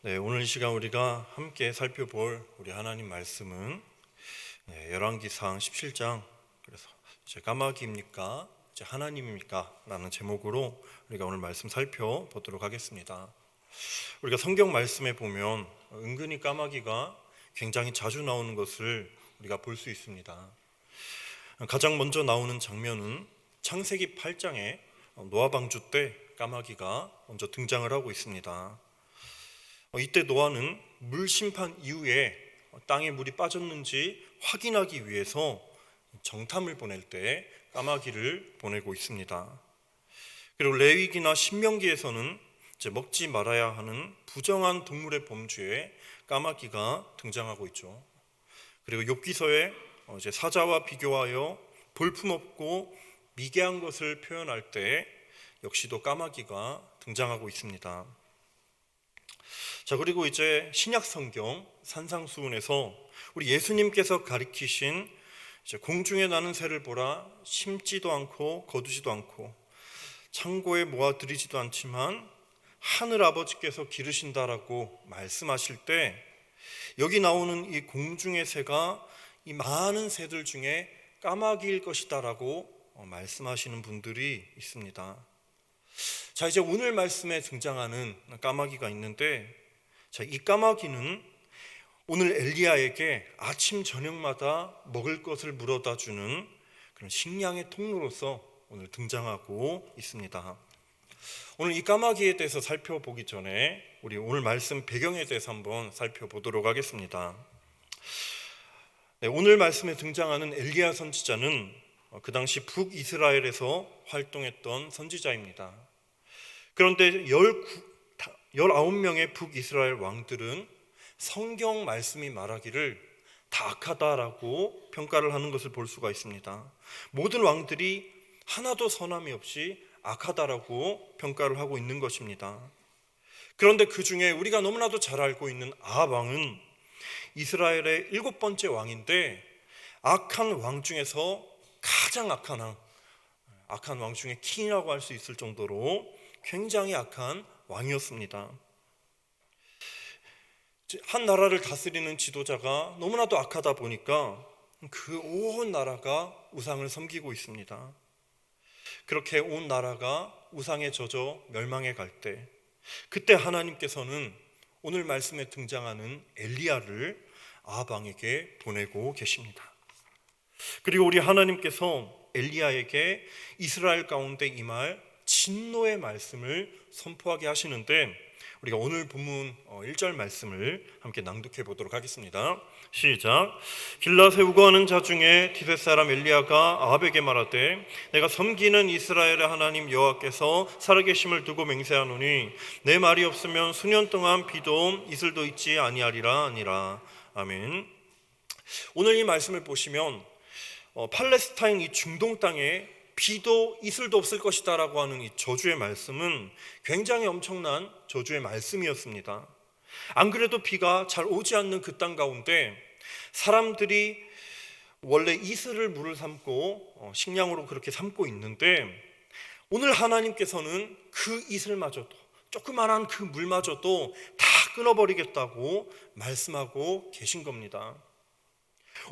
네, 오늘 이 시간 우리가 함께 살펴볼 우리 하나님 말씀은 열왕기상 17장. 그래서 이제 까마귀입니까? 이제 하나님입니까? 라는 제목으로 우리가 오늘 말씀 살펴보도록 하겠습니다. 우리가 성경 말씀에 보면 은근히 까마귀가 굉장히 자주 나오는 것을 우리가 볼 수 있습니다. 가장 먼저 나오는 장면은 창세기 8장에 노아 방주 때 까마귀가 먼저 등장을 하고 있습니다. 이때 노아는 물 심판 이후에 땅에 물이 빠졌는지 확인하기 위해서 정탐을 보낼 때 까마귀를 보내고 있습니다. 그리고 레위기나 신명기에서는 이제 먹지 말아야 하는 부정한 동물의 범주에 까마귀가 등장하고 있죠. 그리고 욥기서에 이제 사자와 비교하여 볼품없고 미개한 것을 표현할 때 역시도 까마귀가 등장하고 있습니다. 자, 그리고 이제 신약 성경 산상수훈에서 우리 예수님께서 가리키신 이제 공중에 나는 새를 보라, 심지도 않고 거두지도 않고 창고에 모아 들이지도 않지만 하늘 아버지께서 기르신다라고 말씀하실 때 여기 나오는 이 공중의 새가 이 많은 새들 중에 까마귀일 것이다라고 말씀하시는 분들이 있습니다. 자, 이제 오늘 말씀에 등장하는 까마귀가 있는데, 자, 이 까마귀는 오늘 엘리야에게 아침 저녁마다 먹을 것을 물어다 주는 그런 식량의 통로로서 오늘 등장하고 있습니다. 오늘 이 까마귀에 대해서 살펴보기 전에 우리 오늘 말씀 배경에 대해서 한번 살펴보도록 하겠습니다. 네, 오늘 말씀에 등장하는 엘리야 선지자는 그 당시 북이스라엘에서 활동했던 선지자입니다. 그런데 19명의 북이스라엘 왕들은 성경 말씀이 말하기를 다 악하다라고 평가를 하는 것을 볼 수가 있습니다. 모든 왕들이 하나도 선함이 없이 악하다라고 평가를 하고 있는 것입니다. 그런데 그 중에 우리가 너무나도 잘 알고 있는 아합 왕은 이스라엘의 7번째 왕인데 악한 왕 중에서 가장 악한 왕 중에 킹이라고 할 수 있을 정도로 굉장히 악한 왕이었습니다. 한 나라를 다스리는 지도자가 너무나도 악하다 보니까 그 온 나라가 우상을 섬기고 있습니다. 그렇게 온 나라가 우상에 젖어 멸망해 갈 때, 그때 하나님께서는 오늘 말씀에 등장하는 엘리야를 아합 왕에게 보내고 계십니다. 그리고 우리 하나님께서 엘리야에게 이스라엘 가운데 임할 진노의 말씀을 선포하게 하시는데, 우리가 오늘 본문 1절 말씀을 함께 낭독해 보도록 하겠습니다. 시작. 길라 세우고 하는 자 중에 디벳 사람 엘리야가 아합에게 말하되 내가 섬기는 이스라엘의 하나님 여호와께서 살아계심을 두고 맹세하노니 내 말이 없으면 수년 동안 비도 이슬도 있지 아니하리라 아니라. 아멘. 오늘 이 말씀을 보시면 팔레스타인 이 중동 땅에 비도 이슬도 없을 것이다 라고 하는 이 저주의 말씀은 굉장히 엄청난 저주의 말씀이었습니다. 안 그래도 비가 잘 오지 않는 그 땅 가운데 사람들이 원래 이슬을 물을 삼고 식량으로 그렇게 삼고 있는데, 오늘 하나님께서는 그 이슬마저도, 조그만한 그 물마저도 다 끊어버리겠다고 말씀하고 계신 겁니다.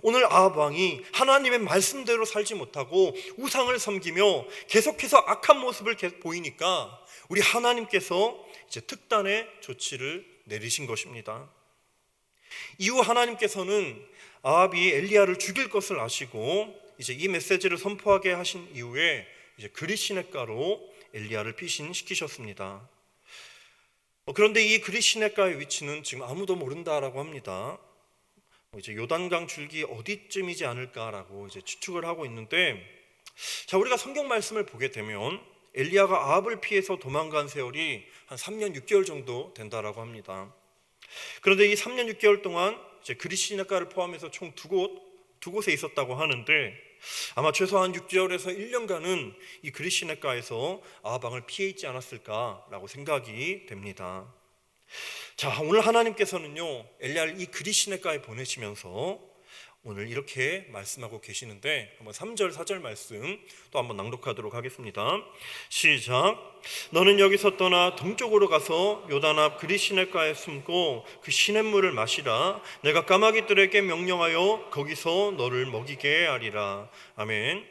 오늘 아합 왕이 하나님의 말씀대로 살지 못하고 우상을 섬기며 계속해서 악한 모습을 보이니까 우리 하나님께서 이제 특단의 조치를 내리신 것입니다. 이후 하나님께서는 아합이 엘리야를 죽일 것을 아시고 이제 이 메시지를 선포하게 하신 이후에 이제 그릿시냇가로 엘리야를 피신시키셨습니다. 그런데 이 그릿시냇가의 위치는 지금 아무도 모른다라고 합니다. 이제 요단강 줄기 어디쯤이지 않을까라고 이제 추측을 하고 있는데, 자, 우리가 성경 말씀을 보게 되면 엘리야가 아합을 피해서 도망간 세월이 한 3년 6개월 정도 된다라고 합니다. 그런데 이 3년 6개월 동안 이제 그릿시냇가를 포함해서 총 두 곳에 있었다고 하는데, 아마 최소한 6개월에서 1년간은 이 그릿시냇가에서 아합 왕을 피해 있지 않았을까라고 생각이 됩니다. 자, 오늘 하나님께서는요 엘리야를 이 그릿시냇가에 보내시면서 오늘 이렇게 말씀하고 계시는데 한번 3절 4절 말씀 또 한번 낭독하도록 하겠습니다. 시작. 너는 여기서 떠나 동쪽으로 가서 요단 앞 그리 시냇가에 숨고 그 시냇물을 마시라. 내가 까마귀들에게 명령하여 거기서 너를 먹이게 하리라. 아멘.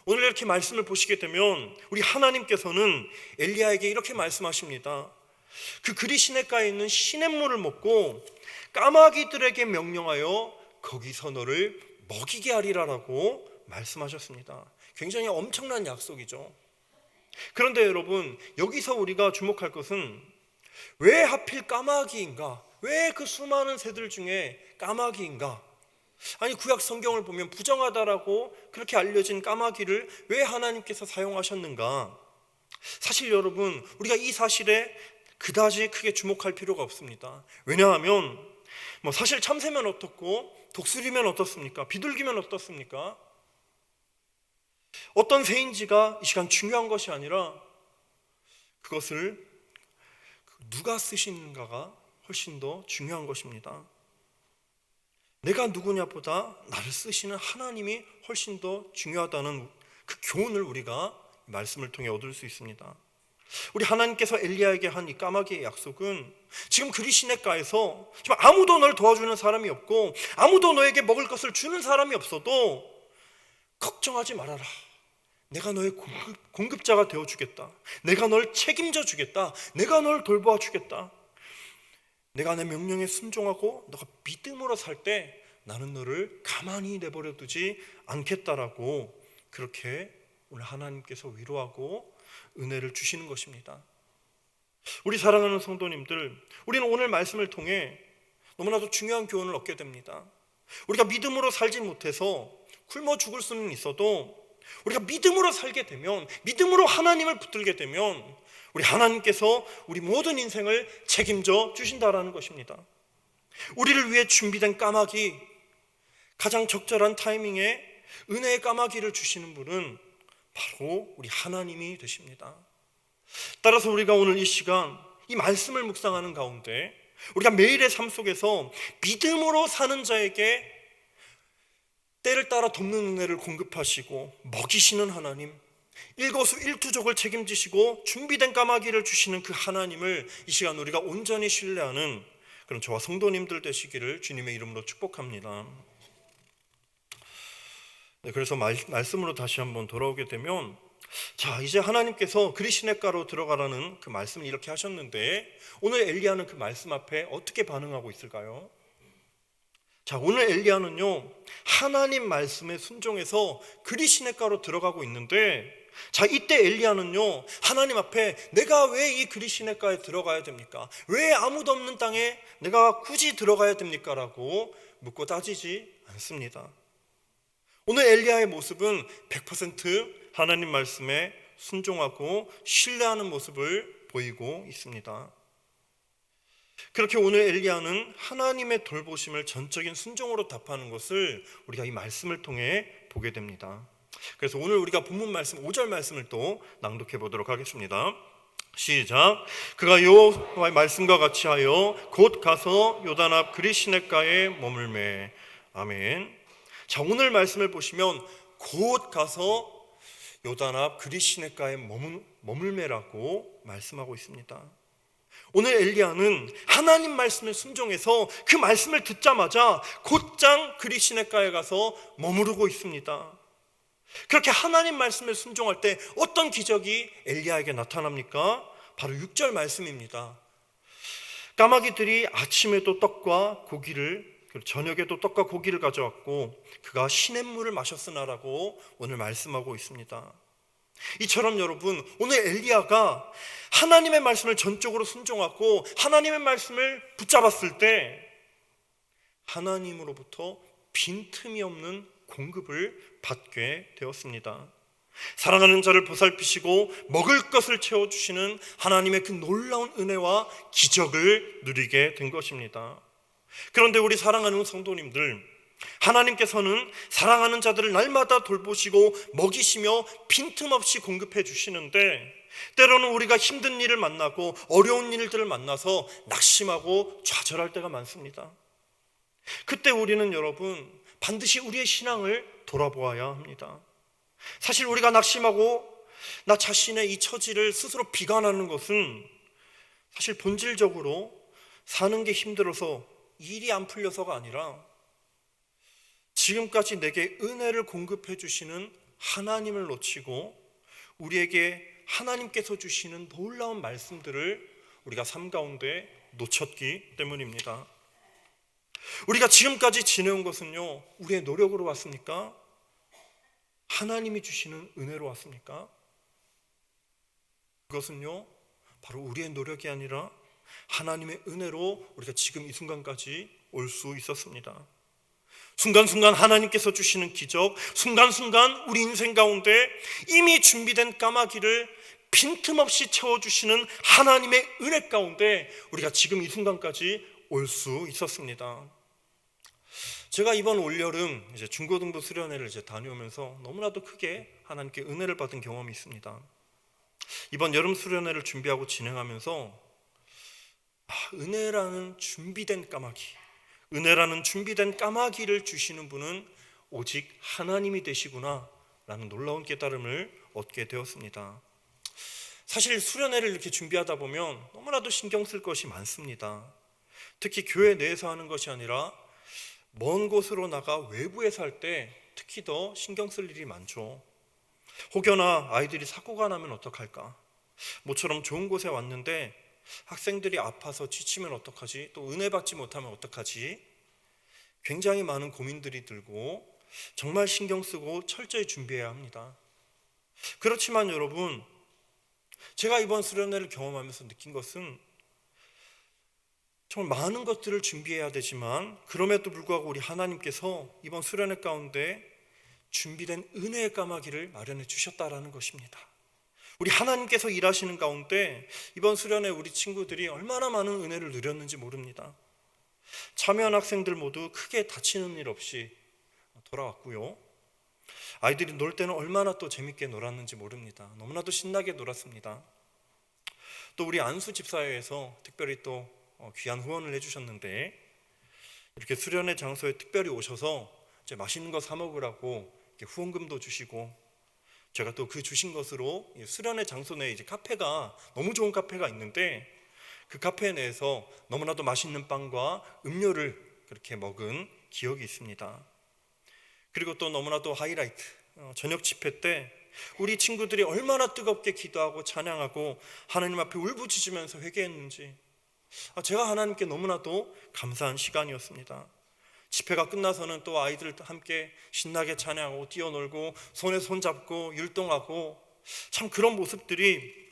오늘 이렇게 말씀을 보시게 되면 우리 하나님께서는 엘리야에게 이렇게 말씀하십니다. 그 그리 시냇가에 있는 시냇물을 먹고 까마귀들에게 명령하여 거기서 너를 먹이게 하리라라고 말씀하셨습니다. 굉장히 엄청난 약속이죠. 그런데 여러분, 여기서 우리가 주목할 것은 왜 하필 까마귀인가? 왜 그 수많은 새들 중에 까마귀인가? 아니, 구약 성경을 보면 부정하다라고 그렇게 알려진 까마귀를 왜 하나님께서 사용하셨는가? 사실 여러분, 우리가 이 사실에 그다지 크게 주목할 필요가 없습니다. 왜냐하면 사실 참새면 어떻고 독수리면 어떻습니까? 비둘기면 어떻습니까? 어떤 새인지가 이 시간 중요한 것이 아니라 그것을 누가 쓰시는가가 훨씬 더 중요한 것입니다. 내가 누구냐보다 나를 쓰시는 하나님이 훨씬 더 중요하다는 그 교훈을 우리가 말씀을 통해 얻을 수 있습니다. 우리 하나님께서 엘리야에게 한 이 까마귀의 약속은 지금 그리 시냇가에서 지금 아무도 널 도와주는 사람이 없고 아무도 너에게 먹을 것을 주는 사람이 없어도 걱정하지 말아라. 내가 너의 공급자가 되어주겠다. 내가 널 책임져 주겠다. 내가 널 돌보아 주겠다. 내가 내 명령에 순종하고 너가 믿음으로 살 때 나는 너를 가만히 내버려 두지 않겠다라고 그렇게 오늘 하나님께서 위로하고 은혜를 주시는 것입니다. 우리 사랑하는 성도님들, 우리는 오늘 말씀을 통해 너무나도 중요한 교훈을 얻게 됩니다. 우리가 믿음으로 살지 못해서 굶어 죽을 수는 있어도 우리가 믿음으로 살게 되면, 믿음으로 하나님을 붙들게 되면 우리 하나님께서 우리 모든 인생을 책임져 주신다라는 것입니다. 우리를 위해 준비된 까마귀, 가장 적절한 타이밍에 은혜의 까마귀를 주시는 분은 바로 우리 하나님이 되십니다. 따라서 우리가 오늘 이 시간 이 말씀을 묵상하는 가운데 우리가 매일의 삶 속에서 믿음으로 사는 자에게 때를 따라 돕는 은혜를 공급하시고 먹이시는 하나님, 일거수일투족을 책임지시고 준비된 까마귀를 주시는 그 하나님을 이 시간 우리가 온전히 신뢰하는 그런 저와 성도님들 되시기를 주님의 이름으로 축복합니다. 네, 그래서 말씀으로 다시 한번 돌아오게 되면, 자, 이제 하나님께서 그리 시냇가로 들어가라는 그 말씀을 이렇게 하셨는데 오늘 엘리야는 그 말씀 앞에 어떻게 반응하고 있을까요? 자, 오늘 엘리야는요 하나님 말씀에 순종해서 그리 시냇가로 들어가고 있는데, 자, 이때 엘리야는요 하나님 앞에 내가 왜 이 그리 시냇가에 들어가야 됩니까? 왜 아무도 없는 땅에 내가 굳이 들어가야 됩니까? 라고 묻고 따지지 않습니다. 오늘 엘리야의 모습은 100% 하나님 말씀에 순종하고 신뢰하는 모습을 보이고 있습니다. 그렇게 오늘 엘리야는 하나님의 돌보심을 전적인 순종으로 답하는 것을 우리가 이 말씀을 통해 보게 됩니다. 그래서 오늘 우리가 본문 말씀 5절 말씀을 또 낭독해 보도록 하겠습니다. 시작. 그가 여호와의 말씀과 같이 하여 곧 가서 요단 앞 그리 시냇가에 머물매. 아멘. 자, 오늘 말씀을 보시면 곧 가서 요단 앞 그리 시냇가에 머물매라고 말씀하고 있습니다. 오늘 엘리야는 하나님 말씀에 순종해서 그 말씀을 듣자마자 곧장 그리 시냇가에 가서 머무르고 있습니다. 그렇게 하나님 말씀에 순종할 때 어떤 기적이 엘리야에게 나타납니까? 바로 6절 말씀입니다. 까마귀들이 아침에도 떡과 고기를, 저녁에도 떡과 고기를 가져왔고 그가 시냇물을 마셨으나라고 오늘 말씀하고 있습니다. 이처럼 여러분, 오늘 엘리야가 하나님의 말씀을 전적으로 순종하고 하나님의 말씀을 붙잡았을 때 하나님으로부터 빈틈이 없는 공급을 받게 되었습니다. 사랑하는 자를 보살피시고 먹을 것을 채워주시는 하나님의 그 놀라운 은혜와 기적을 누리게 된 것입니다. 그런데 우리 사랑하는 성도님들, 하나님께서는 사랑하는 자들을 날마다 돌보시고 먹이시며 빈틈없이 공급해 주시는데, 때로는 우리가 힘든 일을 만나고 어려운 일들을 만나서 낙심하고 좌절할 때가 많습니다. 그때 우리는 여러분 반드시 우리의 신앙을 돌아보아야 합니다. 사실 우리가 낙심하고 나 자신의 이 처지를 스스로 비관하는 것은 사실 본질적으로 사는 게 힘들어서 일이 안 풀려서가 아니라 지금까지 내게 은혜를 공급해 주시는 하나님을 놓치고 우리에게 하나님께서 주시는 놀라운 말씀들을 우리가 삶 가운데 놓쳤기 때문입니다. 우리가 지금까지 지내온 것은요, 우리의 노력으로 왔습니까? 하나님이 주시는 은혜로 왔습니까? 그것은요, 바로 우리의 노력이 아니라 하나님의 은혜로 우리가 지금 이 순간까지 올 수 있었습니다. 순간순간 하나님께서 주시는 기적, 순간순간 우리 인생 가운데 이미 준비된 까마귀를 빈틈없이 채워주시는 하나님의 은혜 가운데 우리가 지금 이 순간까지 올 수 있었습니다. 제가 이번 올여름 중고등부 수련회를 다녀오면서 너무나도 크게 하나님께 은혜를 받은 경험이 있습니다. 이번 여름 수련회를 준비하고 진행하면서 은혜라는 준비된 까마귀, 은혜라는 준비된 까마귀를 주시는 분은 오직 하나님이 되시구나 라는 놀라운 깨달음을 얻게 되었습니다. 사실 수련회를 이렇게 준비하다 보면 너무나도 신경 쓸 것이 많습니다. 특히 교회 내에서 하는 것이 아니라 먼 곳으로 나가 외부에서 할 때 특히 더 신경 쓸 일이 많죠. 혹여나 아이들이 사고가 나면 어떡할까? 모처럼 좋은 곳에 왔는데 학생들이 아파서 지치면 어떡하지? 또 은혜 받지 못하면 어떡하지? 굉장히 많은 고민들이 들고 정말 신경 쓰고 철저히 준비해야 합니다. 그렇지만 여러분, 제가 이번 수련회를 경험하면서 느낀 것은 정말 많은 것들을 준비해야 되지만 그럼에도 불구하고 우리 하나님께서 이번 수련회 가운데 준비된 은혜의 까마귀를 마련해 주셨다라는 것입니다. 우리 하나님께서 일하시는 가운데 이번 수련회 우리 친구들이 얼마나 많은 은혜를 누렸는지 모릅니다. 참여한 학생들 모두 크게 다치는 일 없이 돌아왔고요. 아이들이 놀 때는 얼마나 또 재밌게 놀았는지 모릅니다. 너무나도 신나게 놀았습니다. 또 우리 안수 집사회에서 특별히 또 귀한 후원을 해주셨는데 이렇게 수련회 장소에 특별히 오셔서 이제 맛있는 거 사 먹으라고 이렇게 후원금도 주시고 제가 또 그 주신 것으로 수련회 장소 내에 이제 카페가 너무 좋은 카페가 있는데 그 카페 내에서 너무나도 맛있는 빵과 음료를 그렇게 먹은 기억이 있습니다. 그리고 또 너무나도 하이라이트 저녁 집회 때 우리 친구들이 얼마나 뜨겁게 기도하고 찬양하고 하나님 앞에 울부짖으면서 회개했는지 제가 하나님께 너무나도 감사한 시간이었습니다. 집회가 끝나서는 또 아이들과 함께 신나게 찬양하고 뛰어놀고 손에 손잡고 율동하고 참 그런 모습들이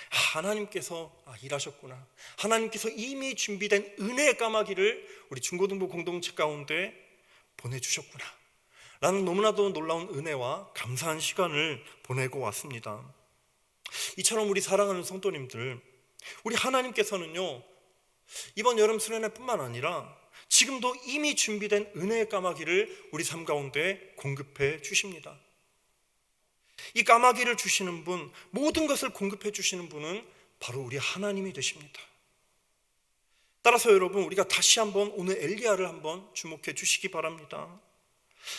하나님께서 일하셨구나, 하나님께서 이미 준비된 은혜의 까마귀를 우리 중고등부 공동체 가운데 보내주셨구나 라는 너무나도 놀라운 은혜와 감사한 시간을 보내고 왔습니다. 이처럼 우리 사랑하는 성도님들, 우리 하나님께서는요 이번 여름 수련회뿐만 아니라 지금도 이미 준비된 은혜의 까마귀를 우리 삶 가운데 공급해 주십니다. 이 까마귀를 주시는 분, 모든 것을 공급해 주시는 분은 바로 우리 하나님이 되십니다. 따라서 여러분, 우리가 다시 한번 오늘 엘리야를 한번 주목해 주시기 바랍니다.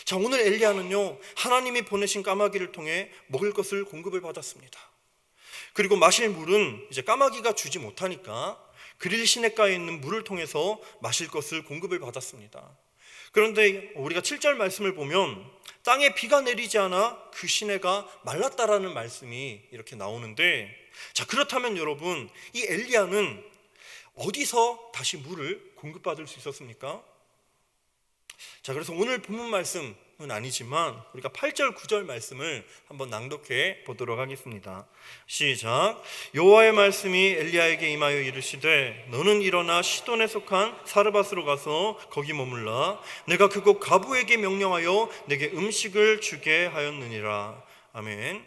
자, 오늘 엘리야는요 하나님이 보내신 까마귀를 통해 먹을 것을 공급을 받았습니다. 그리고 마실 물은 이제 까마귀가 주지 못하니까 그릴 시냇가에 있는 물을 통해서 마실 것을 공급을 받았습니다. 그런데 우리가 7절 말씀을 보면 땅에 비가 내리지 않아 그 시내가 말랐다라는 말씀이 이렇게 나오는데, 자, 그렇다면 여러분, 이 엘리야는 어디서 다시 물을 공급받을 수 있었습니까? 자, 그래서 오늘 본문 말씀은 아니지만 우리가 8절 9절 말씀을 한번 낭독해 보도록 하겠습니다. 시작. 여호와의 말씀이 엘리야에게 임하여 이르시되 너는 일어나 시돈에 속한 사르밧으로 가서 거기 머물라. 내가 그곳 과부에게 명령하여 내게 음식을 주게 하였느니라. 아멘.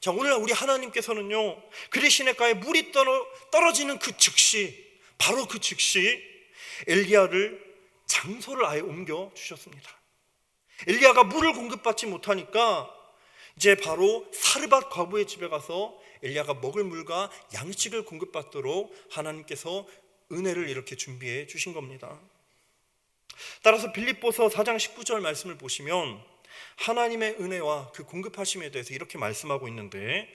자, 오늘 우리 하나님께서는요 그리 시냇가에 물이 떨어지는 그 즉시, 바로 그 즉시 엘리야를 장소를 아예 옮겨 주셨습니다. 엘리야가 물을 공급받지 못하니까 이제 바로 사르밧 과부의 집에 가서 엘리야가 먹을 물과 양식을 공급받도록 하나님께서 은혜를 이렇게 준비해 주신 겁니다. 따라서 빌립보서 4장 19절 말씀을 보시면 하나님의 은혜와 그 공급하심에 대해서 이렇게 말씀하고 있는데,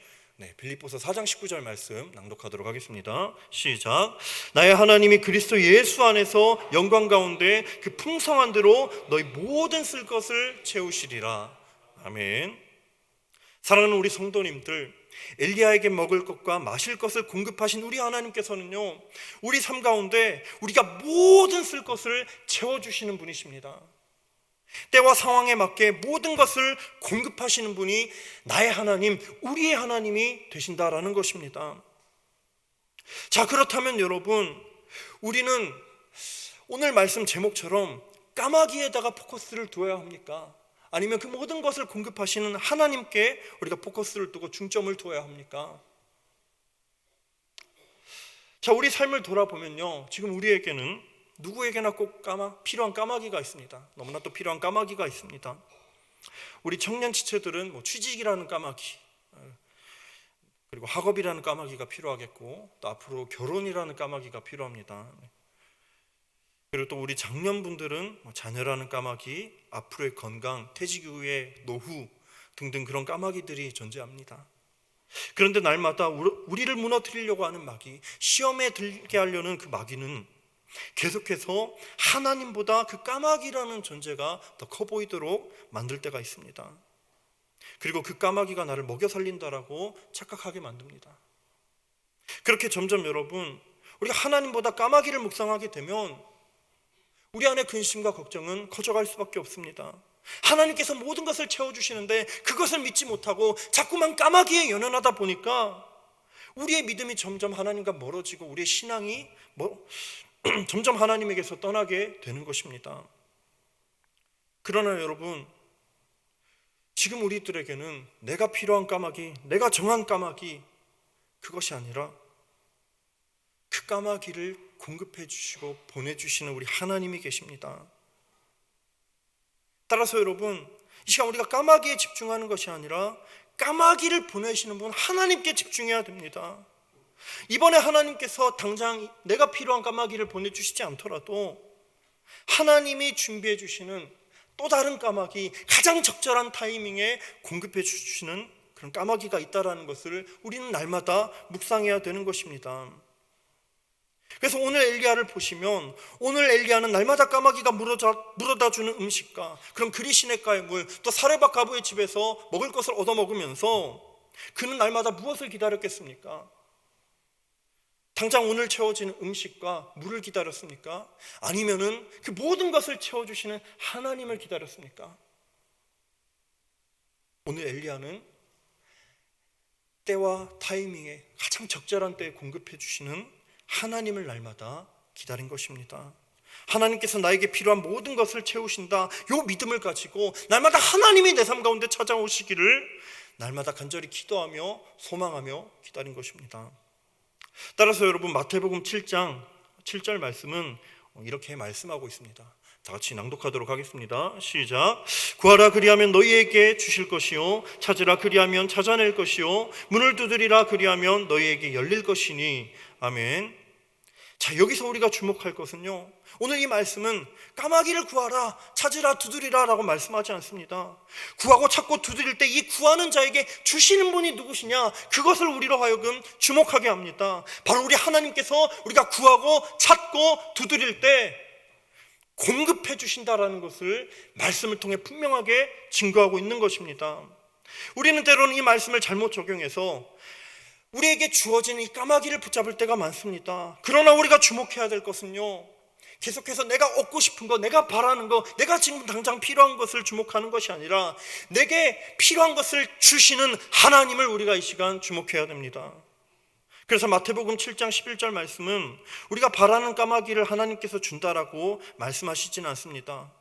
빌립보서 4장 19절 말씀 낭독하도록 하겠습니다. 시작. 나의 하나님이 그리스도 예수 안에서 영광 가운데 그 풍성한 대로 너희 모든 쓸 것을 채우시리라. 아멘. 사랑하는 우리 성도님들, 엘리야에게 먹을 것과 마실 것을 공급하신 우리 하나님께서는요, 우리 삶 가운데 우리가 모든 쓸 것을 채워주시는 분이십니다. 때와 상황에 맞게 모든 것을 공급하시는 분이 나의 하나님, 우리의 하나님이 되신다라는 것입니다. 자, 그렇다면 여러분, 우리는 오늘 말씀 제목처럼 까마귀에다가 포커스를 두어야 합니까? 아니면 그 모든 것을 공급하시는 하나님께 우리가 포커스를 두고 중점을 두어야 합니까? 자, 우리 삶을 돌아보면요, 지금 우리에게는 누구에게나 꼭 필요한 까마귀가 있습니다. 너무나 또 필요한 까마귀가 있습니다. 우리 청년 지체들은 취직이라는 까마귀, 그리고 학업이라는 까마귀가 필요하겠고, 또 앞으로 결혼이라는 까마귀가 필요합니다. 그리고 또 우리 장년분들은 자녀라는 까마귀, 앞으로의 건강, 퇴직 이후의 노후 등등 그런 까마귀들이 존재합니다. 그런데 날마다 우리를 무너뜨리려고 하는 마귀, 시험에 들게 하려는 그 마귀는 계속해서 하나님보다 그 까마귀라는 존재가 더 커 보이도록 만들 때가 있습니다. 그리고 그 까마귀가 나를 먹여 살린다라고 착각하게 만듭니다. 그렇게 점점 여러분, 우리가 하나님보다 까마귀를 묵상하게 되면 우리 안에 근심과 걱정은 커져갈 수밖에 없습니다. 하나님께서 모든 것을 채워주시는데 그것을 믿지 못하고 자꾸만 까마귀에 연연하다 보니까 우리의 믿음이 점점 하나님과 멀어지고 우리의 신앙이 점점 하나님에게서 떠나게 되는 것입니다. 그러나 여러분, 지금 우리들에게는 내가 필요한 까마귀, 내가 정한 까마귀, 그것이 아니라 그 까마귀를 공급해 주시고 보내주시는 우리 하나님이 계십니다. 따라서 여러분, 이 시간 우리가 까마귀에 집중하는 것이 아니라 까마귀를 보내시는 분 하나님께 집중해야 됩니다. 이번에 하나님께서 당장 내가 필요한 까마귀를 보내주시지 않더라도 하나님이 준비해 주시는 또 다른 까마귀, 가장 적절한 타이밍에 공급해 주시는 그런 까마귀가 있다는 것을 우리는 날마다 묵상해야 되는 것입니다. 그래서 오늘 엘리야를 보시면, 오늘 엘리야는 날마다 까마귀가 물어다 주는 음식과 그런 그리시네가의 물, 또 사레밧 과부의 집에서 먹을 것을 얻어먹으면서 그는 날마다 무엇을 기다렸겠습니까? 당장 오늘 채워지는 음식과 물을 기다렸습니까? 아니면은 그 모든 것을 채워주시는 하나님을 기다렸습니까? 오늘 엘리야는 때와 타이밍에 가장 적절한 때에 공급해 주시는 하나님을 날마다 기다린 것입니다. 하나님께서 나에게 필요한 모든 것을 채우신다, 이 믿음을 가지고 날마다 하나님이 내 삶 가운데 찾아오시기를 날마다 간절히 기도하며 소망하며 기다린 것입니다. 따라서 여러분, 마태복음 7장 7절 말씀은 이렇게 말씀하고 있습니다. 다 같이 낭독하도록 하겠습니다. 시작. 구하라 그리하면 너희에게 주실 것이요, 찾으라 그리하면 찾아낼 것이요, 문을 두드리라 그리하면 너희에게 열릴 것이니. 아멘. 자, 여기서 우리가 주목할 것은요, 오늘 이 말씀은 까마귀를 구하라, 찾으라, 두드리라 라고 말씀하지 않습니다. 구하고 찾고 두드릴 때 이 구하는 자에게 주시는 분이 누구시냐, 그것을 우리로 하여금 주목하게 합니다. 바로 우리 하나님께서 우리가 구하고 찾고 두드릴 때 공급해 주신다라는 것을 말씀을 통해 분명하게 증거하고 있는 것입니다. 우리는 때로는 이 말씀을 잘못 적용해서 우리에게 주어지는 이 까마귀를 붙잡을 때가 많습니다. 그러나 우리가 주목해야 될 것은요, 계속해서 내가 얻고 싶은 거, 내가 바라는 거, 내가 지금 당장 필요한 것을 주목하는 것이 아니라 내게 필요한 것을 주시는 하나님을 우리가 이 시간 주목해야 됩니다. 그래서 마태복음 7장 11절 말씀은 우리가 바라는 까마귀를 하나님께서 준다라고 말씀하시지는 않습니다.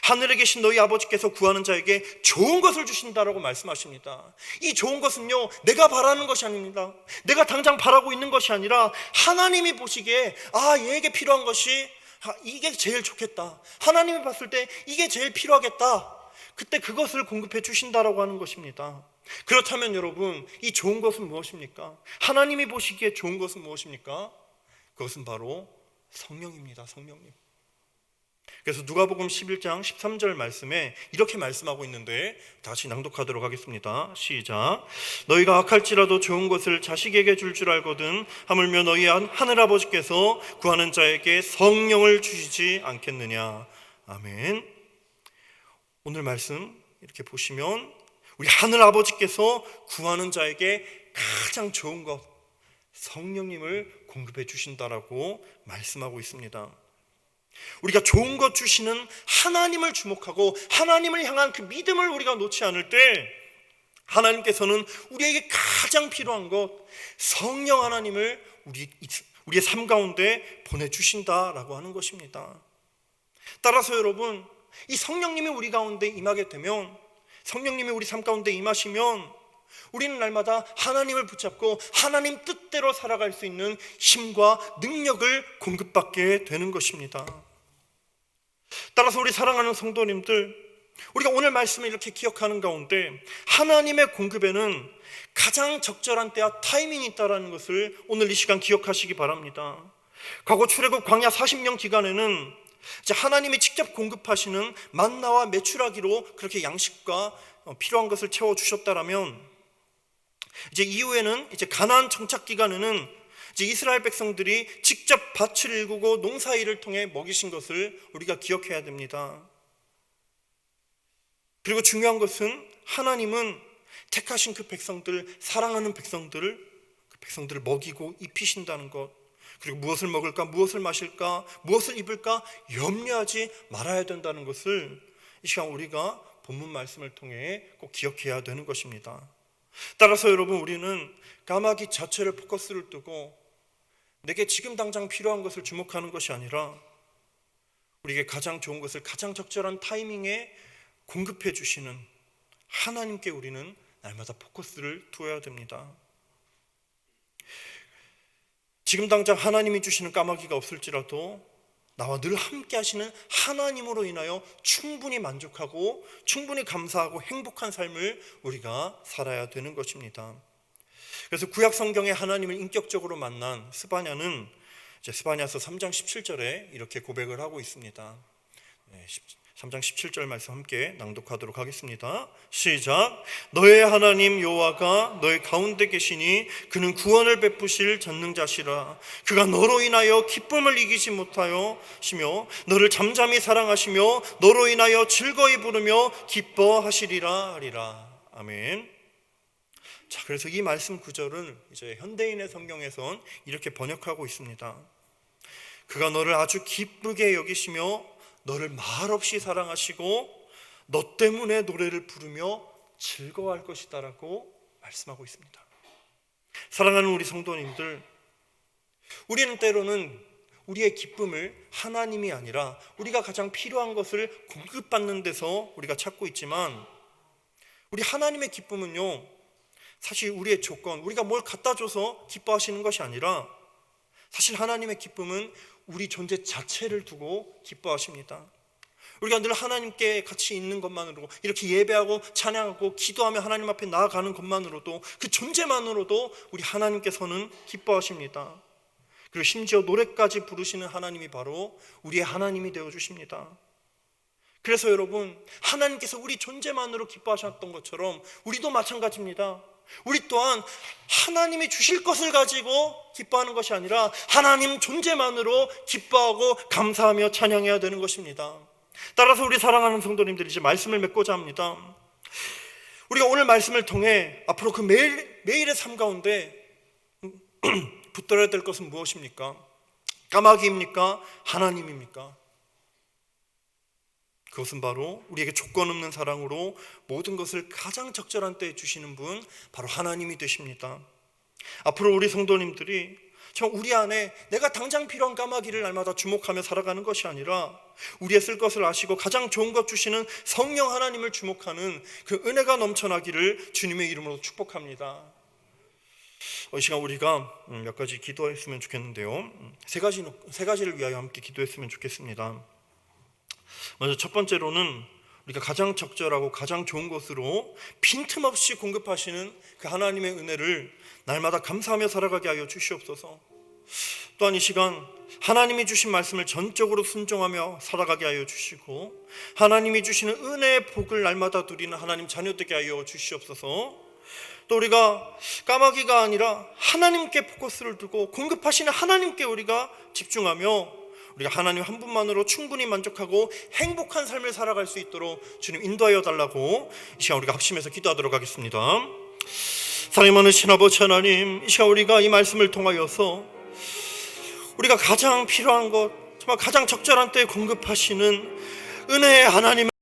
하늘에 계신 너희 아버지께서 구하는 자에게 좋은 것을 주신다라고 말씀하십니다. 이 좋은 것은요, 내가 바라는 것이 아닙니다. 내가 당장 바라고 있는 것이 아니라 하나님이 보시기에 얘에게 필요한 것이 이게 제일 좋겠다, 하나님이 봤을 때 이게 제일 필요하겠다, 그때 그것을 공급해 주신다라고 하는 것입니다. 그렇다면 여러분, 이 좋은 것은 무엇입니까? 하나님이 보시기에 좋은 것은 무엇입니까? 그것은 바로 성령입니다. 성령님. 그래서 누가복음 11장 13절 말씀에 이렇게 말씀하고 있는데 다시 낭독하도록 하겠습니다. 시작. 너희가 악할지라도 좋은 것을 자식에게 줄 알거든 하물며 너희 하늘아버지께서 구하는 자에게 성령을 주시지 않겠느냐. 아멘. 오늘 말씀 이렇게 보시면 우리 하늘아버지께서 구하는 자에게 가장 좋은 것 성령님을 공급해 주신다라고 말씀하고 있습니다. 우리가 좋은 것 주시는 하나님을 주목하고 하나님을 향한 그 믿음을 우리가 놓지 않을 때 하나님께서는 우리에게 가장 필요한 것 성령 하나님을 우리의 삶 가운데 보내주신다라고 하는 것입니다. 따라서 여러분, 이 성령님이 우리 가운데 임하게 되면, 성령님이 우리 삶 가운데 임하시면 우리는 날마다 하나님을 붙잡고 하나님 뜻대로 살아갈 수 있는 힘과 능력을 공급받게 되는 것입니다. 따라서 우리 사랑하는 성도님들, 우리가 오늘 말씀을 이렇게 기억하는 가운데 하나님의 공급에는 가장 적절한 때와 타이밍이 있다는 것을 오늘 이 시간 기억하시기 바랍니다. 과거 출애굽 광야 40년 기간에는 이제 하나님이 직접 공급하시는 만나와 메추라기로 그렇게 양식과 필요한 것을 채워주셨다라면, 이제 이후에는 이제 가나안 정착 기간에는 이제 이스라엘 백성들이 직접 밭을 일구고 농사일을 통해 먹이신 것을 우리가 기억해야 됩니다. 그리고 중요한 것은 하나님은 택하신 그 백성들, 사랑하는 백성들을, 그 백성들을 먹이고 입히신다는 것, 그리고 무엇을 먹을까, 무엇을 마실까, 무엇을 입을까 염려하지 말아야 된다는 것을 이 시간 우리가 본문 말씀을 통해 꼭 기억해야 되는 것입니다. 따라서 여러분, 우리는 까마귀 자체를 포커스를 두고 내게 지금 당장 필요한 것을 주목하는 것이 아니라 우리에게 가장 좋은 것을 가장 적절한 타이밍에 공급해 주시는 하나님께 우리는 날마다 포커스를 두어야 됩니다. 지금 당장 하나님이 주시는 까마귀가 없을지라도 나와 늘 함께 하시는 하나님으로 인하여 충분히 만족하고 충분히 감사하고 행복한 삶을 우리가 살아야 되는 것입니다. 그래서 구약 성경에 하나님을 인격적으로 만난 스바냐는 이제 스바냐서 3장 17절에 이렇게 고백을 하고 있습니다. 3장 17절 말씀 함께 낭독하도록 하겠습니다. 시작. 너의 하나님 여호와가 너의 가운데 계시니 그는 구원을 베푸실 전능자시라. 그가 너로 인하여 기쁨을 이기지 못하시며 너를 잠잠히 사랑하시며 너로 인하여 즐거이 부르며 기뻐하시리라 하리라. 아멘. 자, 그래서 이 말씀 구절은 이제 현대인의 성경에선 이렇게 번역하고 있습니다. 그가 너를 아주 기쁘게 여기시며 너를 말없이 사랑하시고 너 때문에 노래를 부르며 즐거워할 것이다 라고 말씀하고 있습니다. 사랑하는 우리 성도님들, 우리는 때로는 우리의 기쁨을 하나님이 아니라 우리가 가장 필요한 것을 공급받는 데서 우리가 찾고 있지만, 우리 하나님의 기쁨은요, 사실 우리의 조건, 우리가 뭘 갖다 줘서 기뻐하시는 것이 아니라 사실 하나님의 기쁨은 우리 존재 자체를 두고 기뻐하십니다. 우리가 늘 하나님께 같이 있는 것만으로, 이렇게 예배하고 찬양하고 기도하며 하나님 앞에 나아가는 것만으로도, 그 존재만으로도 우리 하나님께서는 기뻐하십니다. 그리고 심지어 노래까지 부르시는 하나님이 바로 우리의 하나님이 되어주십니다. 그래서 여러분, 하나님께서 우리 존재만으로 기뻐하셨던 것처럼 우리도 마찬가지입니다. 우리 또한 하나님이 주실 것을 가지고 기뻐하는 것이 아니라 하나님 존재만으로 기뻐하고 감사하며 찬양해야 되는 것입니다. 따라서 우리 사랑하는 성도님들이 이제 말씀을 맺고자 합니다. 우리가 오늘 말씀을 통해 앞으로 그 매일의 삶 가운데 붙들어야 될 것은 무엇입니까? 까마귀입니까? 하나님입니까? 그것은 바로 우리에게 조건 없는 사랑으로 모든 것을 가장 적절한 때에 주시는 분, 바로 하나님이 되십니다. 앞으로 우리 성도님들이 정말 우리 안에 내가 당장 필요한 까마귀를 날마다 주목하며 살아가는 것이 아니라 우리의 쓸 것을 아시고 가장 좋은 것 주시는 성령 하나님을 주목하는 그 은혜가 넘쳐나기를 주님의 이름으로 축복합니다. 이 시간 우리가 몇 가지 기도했으면 좋겠는데요, 세 가지를 위하여 함께 기도했으면 좋겠습니다. 먼저 첫 번째로는 우리가 가장 적절하고 가장 좋은 것으로 빈틈없이 공급하시는 그 하나님의 은혜를 날마다 감사하며 살아가게 하여 주시옵소서. 또한 이 시간 하나님이 주신 말씀을 전적으로 순종하며 살아가게 하여 주시고, 하나님이 주시는 은혜의 복을 날마다 누리는 하나님 자녀 되게 하여 주시옵소서. 또 우리가 까마귀가 아니라 하나님께 포커스를 두고 공급하시는 하나님께 우리가 집중하며 우리가 하나님 한 분만으로 충분히 만족하고 행복한 삶을 살아갈 수 있도록 주님 인도하여 달라고 이 시간 우리가 합심해서 기도하도록 하겠습니다. 사랑이 많으신 아버지 하나님, 이 시간 우리가 이 말씀을 통하여서 우리가 가장 필요한 것, 정말 가장 적절한 때에 공급하시는 은혜의 하나님을